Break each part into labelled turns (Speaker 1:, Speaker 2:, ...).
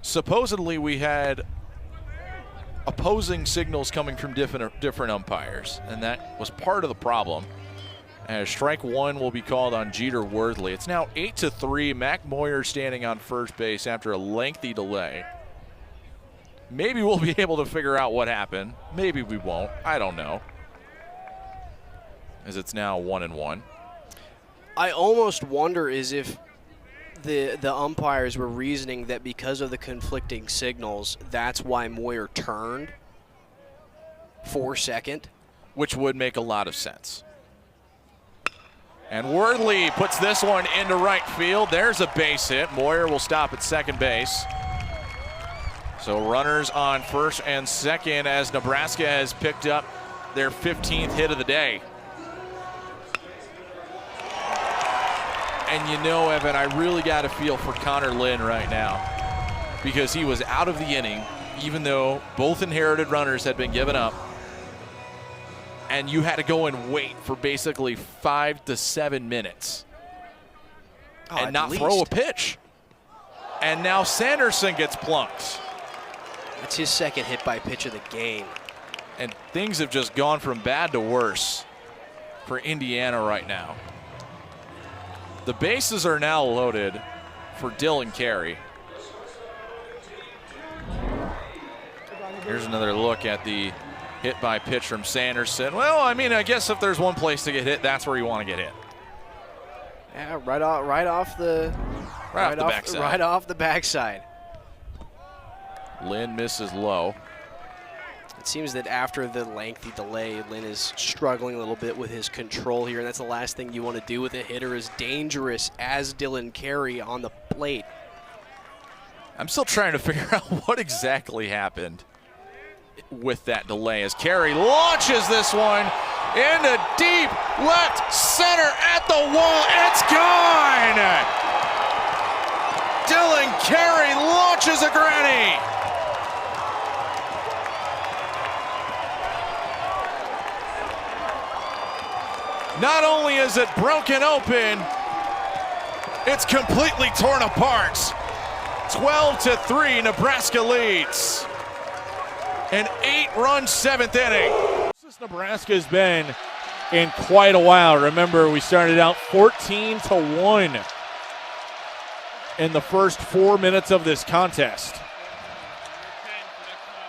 Speaker 1: supposedly we had opposing signals coming from different umpires, and that was part of the problem. As strike one will be called on Jeter Worthley. It's now 8-3. Mac Moyer standing on first base after a lengthy delay. Maybe we'll be able to figure out what happened. Maybe we won't. I don't know. As it's now 1-1.
Speaker 2: I almost wonder is if the umpires were reasoning that because of the conflicting signals, that's why Moyer turned for second.
Speaker 1: Which would make a lot of sense. And Worthley puts this one into right field. There's a base hit. Moyer will stop at second base. So runners on first and second as Nebraska has picked up their 15th hit of the day. And you know, Evan, I really got a feel for Connor Lynn right now because he was out of the inning, even though both inherited runners had been given up. And you had to go and wait for basically 5 to 7 minutes and not throw a pitch. And now Sanderson gets plunked.
Speaker 2: That's his second hit by pitch of the game.
Speaker 1: And things have just gone from bad to worse for Indiana right now. The bases are now loaded for Dylan Carey. Here's another look at the hit by pitch from Sanderson. Well, I mean, I guess if there's one place to get hit, that's where you want to get hit.
Speaker 2: Yeah, right off the backside.
Speaker 1: Lynn misses low.
Speaker 2: It seems that after the lengthy delay, Lynn is struggling a little bit with his control here, and that's the last thing you want to do with a hitter as dangerous as Dylan Carey on the plate.
Speaker 1: I'm still trying to figure out what exactly happened with that delay as Carey launches this one into deep left center at the wall. It's gone! Dylan Carey launches a granny. Not only is it broken open, it's completely torn apart. 12-3, Nebraska leads. An 8-run 7th inning.
Speaker 3: This Nebraska has been in quite a while. Remember, we started out 14-1 in the first 4 minutes of this contest.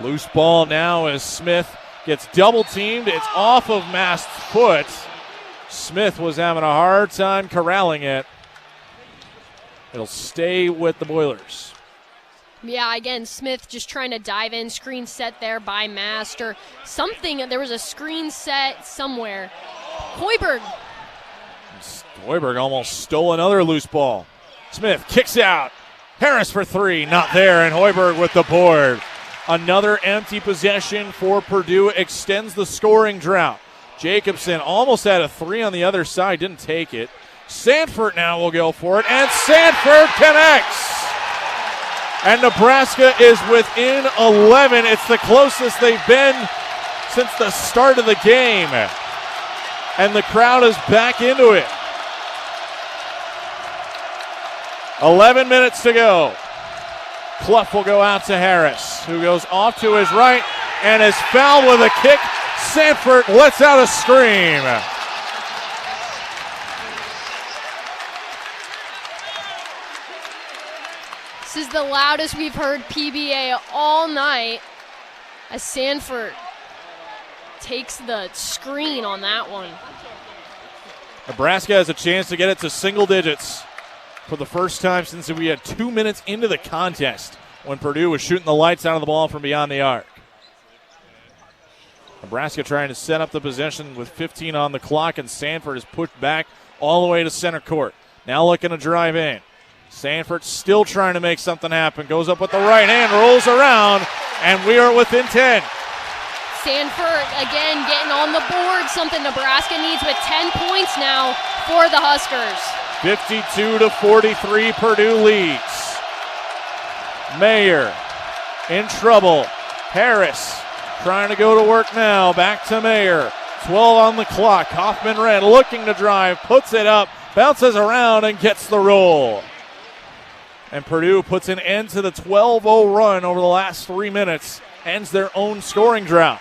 Speaker 3: Loose ball now as Smith gets double teamed. It's off of Mast's foot. Smith was having a hard time corralling it. It'll stay with the Boilers.
Speaker 4: Yeah, again, Smith just trying to dive in. Screen set there by Mast or something. There was a screen set somewhere. Hoiberg
Speaker 3: almost stole another loose ball. Smith kicks out. Harris for 3, not there, and Hoiberg with the board. Another empty possession for Purdue extends the scoring drought. Jacobson almost had a 3 on the other side, didn't take it. Sanford now will go for it, and Sanford connects. And Nebraska is within 11. It's the closest they've been since the start of the game. And the crowd is back into it. 11 minutes to go. Clough will go out to Harris, who goes off to his right and is fouled with a kick. Sanford lets out a scream.
Speaker 4: This is the loudest we've heard PBA all night as Sanford takes the screen on that one.
Speaker 3: Nebraska has a chance to get it to single digits for the first time since we had 2 minutes into the contest when Purdue was shooting the lights out of the ball from beyond the arc. Nebraska trying to set up the possession with 15 on the clock, and Sanford is pushed back all the way to center court. Now looking to drive in. Sanford still trying to make something happen. Goes up with the right hand, rolls around, and we are within 10.
Speaker 4: Sanford, again, getting on the board, something Nebraska needs with 10 points now for the Huskers.
Speaker 3: 52-43, Purdue leads. Mayer in trouble. Harris trying to go to work now. Back to Mayer. 12 on the clock. Hoffman-Red looking to drive. Puts it up. Bounces around and gets the roll. And Purdue puts an end to the 12-0 run over the last 3 minutes, ends their own scoring drought.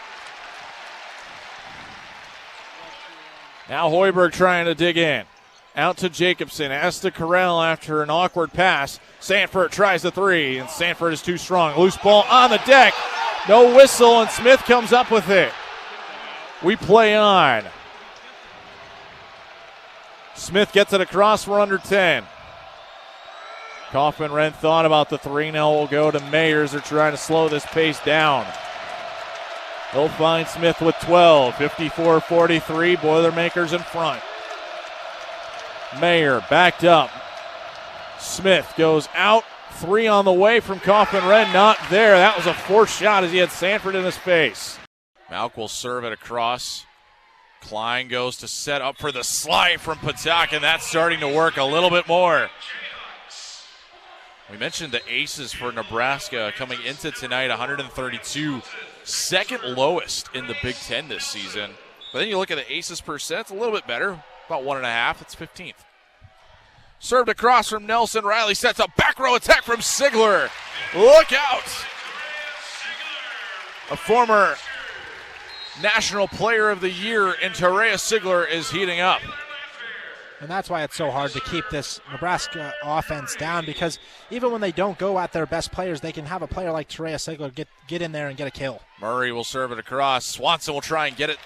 Speaker 3: Now Hoiberg trying to dig in. Out to Jacobson, as to Corral after an awkward pass. Sanford tries the three, and Sanford is too strong. Loose ball on the deck. No whistle, and Smith comes up with it. We play on. Smith gets it across for under 10. Kaufman-Renn thought about the three. Now we'll go to Mayers. They're trying to slow this pace down. They'll find Smith with 12. 54-43. Boilermakers in front. Mayer backed up. Smith goes out. Three on the way from Kaufman-Renn. Not there. That was a forced shot as he had Sanford in his face.
Speaker 1: Malk will serve it across. Klein goes to set up for the slide from Patak, and that's starting to work a little bit more. We mentioned the aces for Nebraska coming into tonight, 132. Second lowest in the Big Ten this season. But then you look at the aces percent, it's a little bit better. About 1.5, it's 15th. Served across from Nelson. Riley sets a back row attack from Sigler. Look out! A former National Player of the Year in Terea Sigler is heating up.
Speaker 5: And that's why it's so hard to keep this Nebraska offense down, because even when they don't go at their best players, they can have a player like Terea Sigler get in there and get a kill.
Speaker 1: Murray will serve it across. Swanson will try and get it.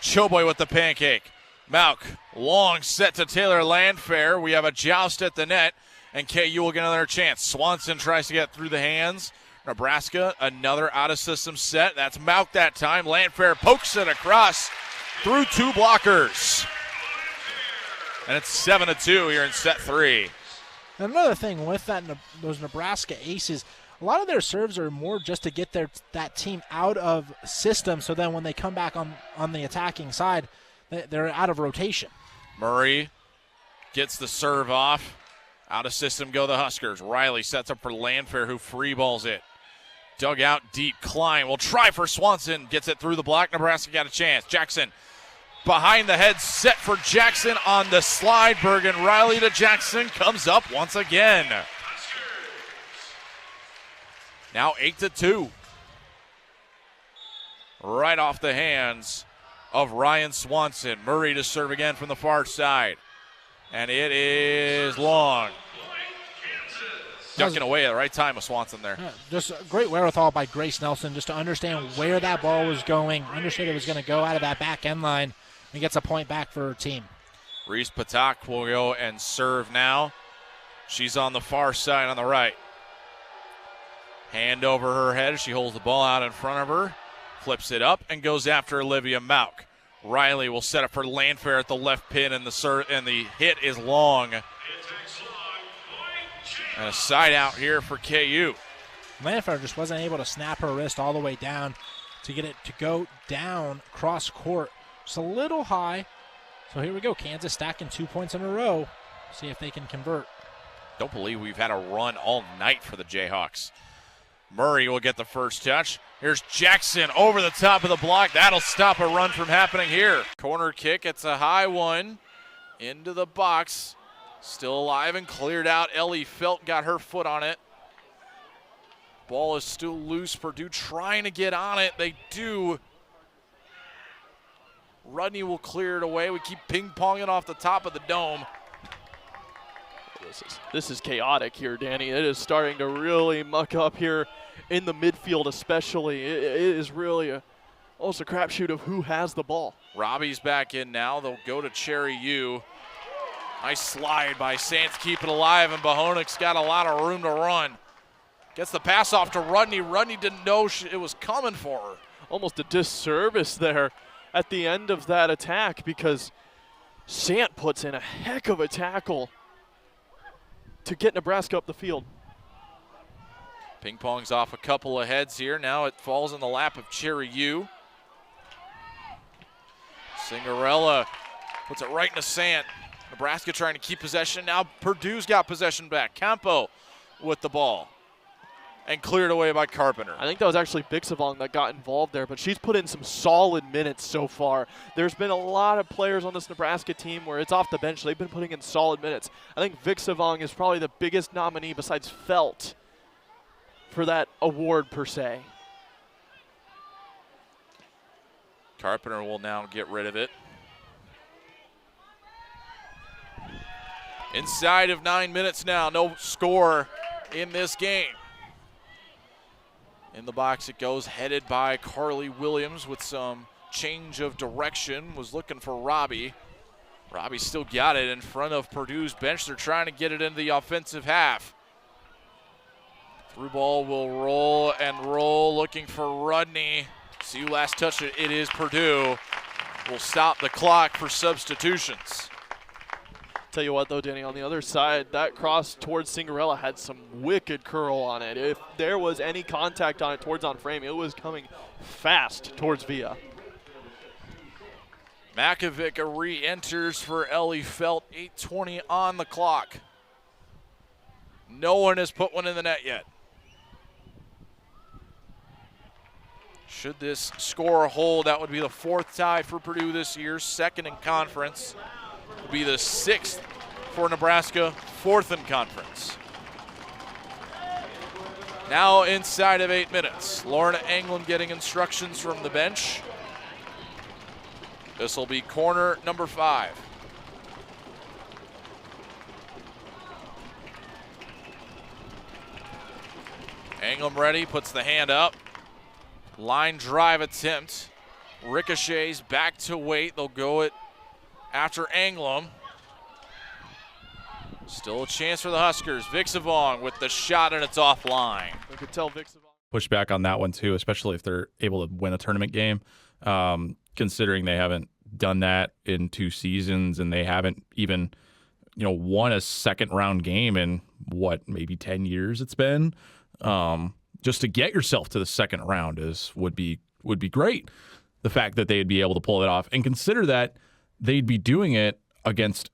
Speaker 1: Choboy with the pancake. Malk, long set to Taylor Landfair. We have a joust at the net, and KU will get another chance. Swanson tries to get through the hands. Nebraska, another out-of-system set. That's Malk that time. Landfair pokes it across through two blockers. And it's 7-2 here in set three.
Speaker 5: And another thing with those Nebraska aces, a lot of their serves are more just to get that team out of system, so then when they come back on the attacking side, they're out of rotation.
Speaker 1: Murray gets the serve off. Out of system go the Huskers. Riley sets up for Landfair, who free balls it. Dug out deep. Klein will try for Swanson. Gets it through the block. Nebraska got a chance. Jackson behind the head set for Jackson on the slide. Berg and Riley to Jackson. Comes up once again. Now 8-2. Right off the hands of Ryan Swanson. Murray to serve again from the far side. And it is long. Ducking away at the right time with Swanson there.
Speaker 5: Yeah, just a great wherewithal by Grace Nelson just to understand where that ball was going, understood it was going to go out of that back end line, and gets a point back for her team.
Speaker 1: Reese Patak will go and serve now. She's on the far side on the right. Hand over her head. She holds the ball out in front of her. Flips it up and goes after Olivia Malk. Riley will set up for Landfair at the left pin, and the hit is long. And a side out here for KU.
Speaker 5: Landfair just wasn't able to snap her wrist all the way down to get it to go down cross court. Just a little high. So here we go. Kansas stacking 2 points in a row. See if they can convert.
Speaker 1: Don't believe we've had a run all night for the Jayhawks. Murray will get the first touch. Here's Jackson over the top of the block. That'll stop a run from happening here. Corner kick. It's a high one. Into the box. Still alive and cleared out. Ellie Felt got her foot on it. Ball is still loose. Purdue trying to get on it. They do. Rudney will clear it away. We keep ping-ponging off the top of the dome.
Speaker 6: This is chaotic here, Danny. It is starting to really muck up here in the midfield especially. It is really almost a crapshoot of who has the ball.
Speaker 1: Robbie's back in now. They'll go to Cherry U. Nice slide by Sands, keep it alive, and Bohonik's got a lot of room to run. Gets the pass off to Rudney. Rudney didn't know it was coming for her.
Speaker 6: Almost a disservice there at the end of that attack, because Sant puts in a heck of a tackle to get Nebraska up the field.
Speaker 1: Ping pong's off a couple of heads here. Now it falls in the lap of Cherry U. Cinderella puts it right into Sant. Nebraska trying to keep possession. Now Purdue's got possession back. Campo with the ball. and cleared away by Carpenter.
Speaker 6: I think that was actually Bixavong that got involved there, but she's put in some solid minutes so far. There's been a lot of players on this Nebraska team where it's off the bench. They've been putting in solid minutes. I think Bixavong is probably the biggest nominee besides Felt for that award per se.
Speaker 1: Carpenter will now get rid of it. Inside of 9 minutes now, no score in this game. In the box it goes, headed by Carly Williams with some change of direction. Was looking for Robbie. Robbie still got it in front of Purdue's bench. They're trying to get it into the offensive half. Through ball will roll and roll, looking for Rudney. See who last touched it. It is Purdue. Will stop the clock for substitutions.
Speaker 6: Tell you what, though, Danny, on the other side, that cross towards Cinderella had some wicked curl on it. If there was any contact on it towards on frame, it was coming fast towards Villa.
Speaker 1: Makovic re-enters for Ellie Felt. 8:20 on the clock. No one has put one in the net yet. Should this score hold, that would be the 4th tie for Purdue this year, 2nd in conference. Would be the 6th for Nebraska, 4th in conference. Now inside of 8 minutes, Lorna Anglin getting instructions from the bench. This will be corner number 5. Anglin ready, puts the hand up. Line drive attempt. Ricochets back to Waite. They'll go it after Anglin. Still a chance for the Huskers. Vixavong with the shot, and it's offline.
Speaker 6: I could tell Vixavong.
Speaker 7: Push back on that one too, especially if they're able to win a tournament game, considering they haven't done that in 2 seasons and they haven't even, won a second round game in maybe 10 years it's been. Just to get yourself to the second round would be great. The fact that they'd be able to pull it off, and consider that they'd be doing it against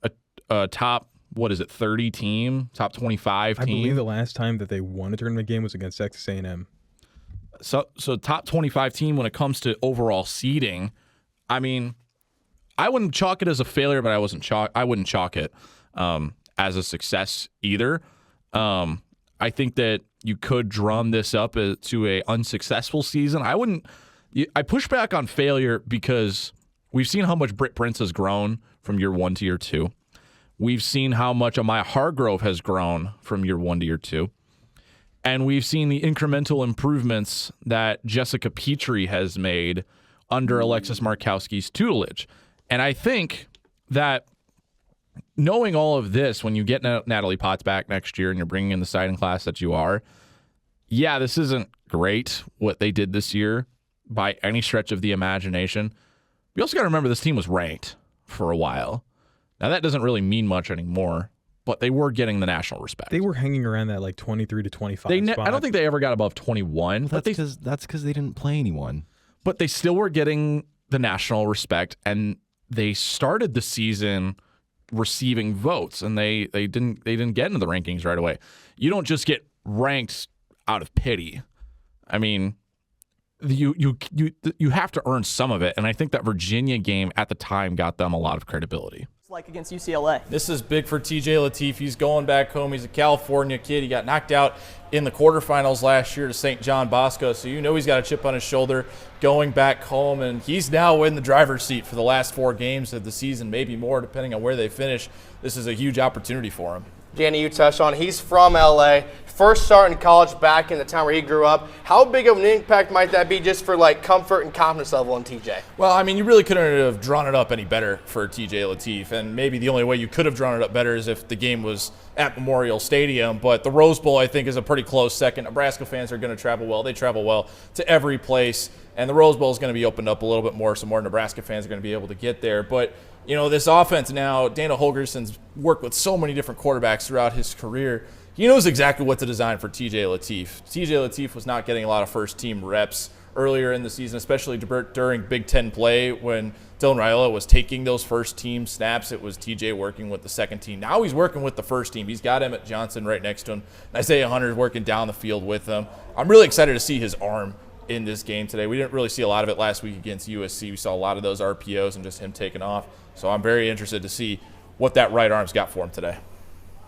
Speaker 7: a top, 30 team, top 25 team.
Speaker 8: I believe the last time that they won a tournament game was against Texas A&M.
Speaker 7: So top 25 team when it comes to overall seeding. I mean, I wouldn't chalk it as a failure, but I wouldn't chalk it as a success either. I think that you could drum this up to a unsuccessful season. I push back on failure because we've seen how much Britt Prince has grown from year 1 to year 2. We've seen how much Amaya Hargrove has grown from year 1 to year 2. And we've seen the incremental improvements that Jessica Petrie has made under Alexis Markowski's tutelage. And I think that knowing all of this, when you get Natalie Potts back next year and you're bringing in the siding class that you are, yeah, this isn't great what they did this year by any stretch of the imagination. We also got to remember this team was ranked for a while. Now, that doesn't really mean much anymore, but they were getting the national respect.
Speaker 8: They were hanging around that 23 to 25 spot.
Speaker 7: I don't think they ever got above 21.
Speaker 9: That's because they didn't play anyone.
Speaker 7: But they still were getting the national respect, and they started the season receiving votes, and they didn't get into the rankings right away. You don't just get ranked out of pity. I mean, you have to earn some of it, and I think that Virginia game at the time got them a lot of credibility.
Speaker 10: Like against UCLA.
Speaker 11: This is big for TJ Lateef. He's going back home. He's a California kid. He got knocked out in the quarterfinals last year to St. John Bosco, so he's got a chip on his shoulder going back home, and he's now in the driver's seat for the last 4 games of the season, maybe more depending on where they finish. This is a huge opportunity for him.
Speaker 10: Danny, you touched on he's from LA. First start in college back in the town where he grew up. How big of an impact might that be just for comfort and confidence level in TJ?
Speaker 11: Well, I mean, you really couldn't have drawn it up any better for TJ Lateef, and maybe the only way you could have drawn it up better is if the game was at Memorial Stadium. But the Rose Bowl, I think, is a pretty close second. Nebraska fans are going to travel well. They travel well to every place, and the Rose Bowl is going to be opened up a little bit more, so more Nebraska fans are going to be able to get there. But this offense now, Dana Holgerson's worked with so many different quarterbacks throughout his career. He knows exactly what to design for TJ Lateef. TJ Lateef was not getting a lot of first-team reps earlier in the season, especially during Big Ten play when Dylan Raiola was taking those first team snaps. It was TJ working with the second team. Now he's working with the first team. He's got Emmett Johnson right next to him. And Isaiah Hunter's working down the field with him. I'm really excited to see his arm in this game today. We didn't really see a lot of it last week against USC. We saw a lot of those RPOs and just him taking off. So I'm very interested to see what that right arm's got for him today.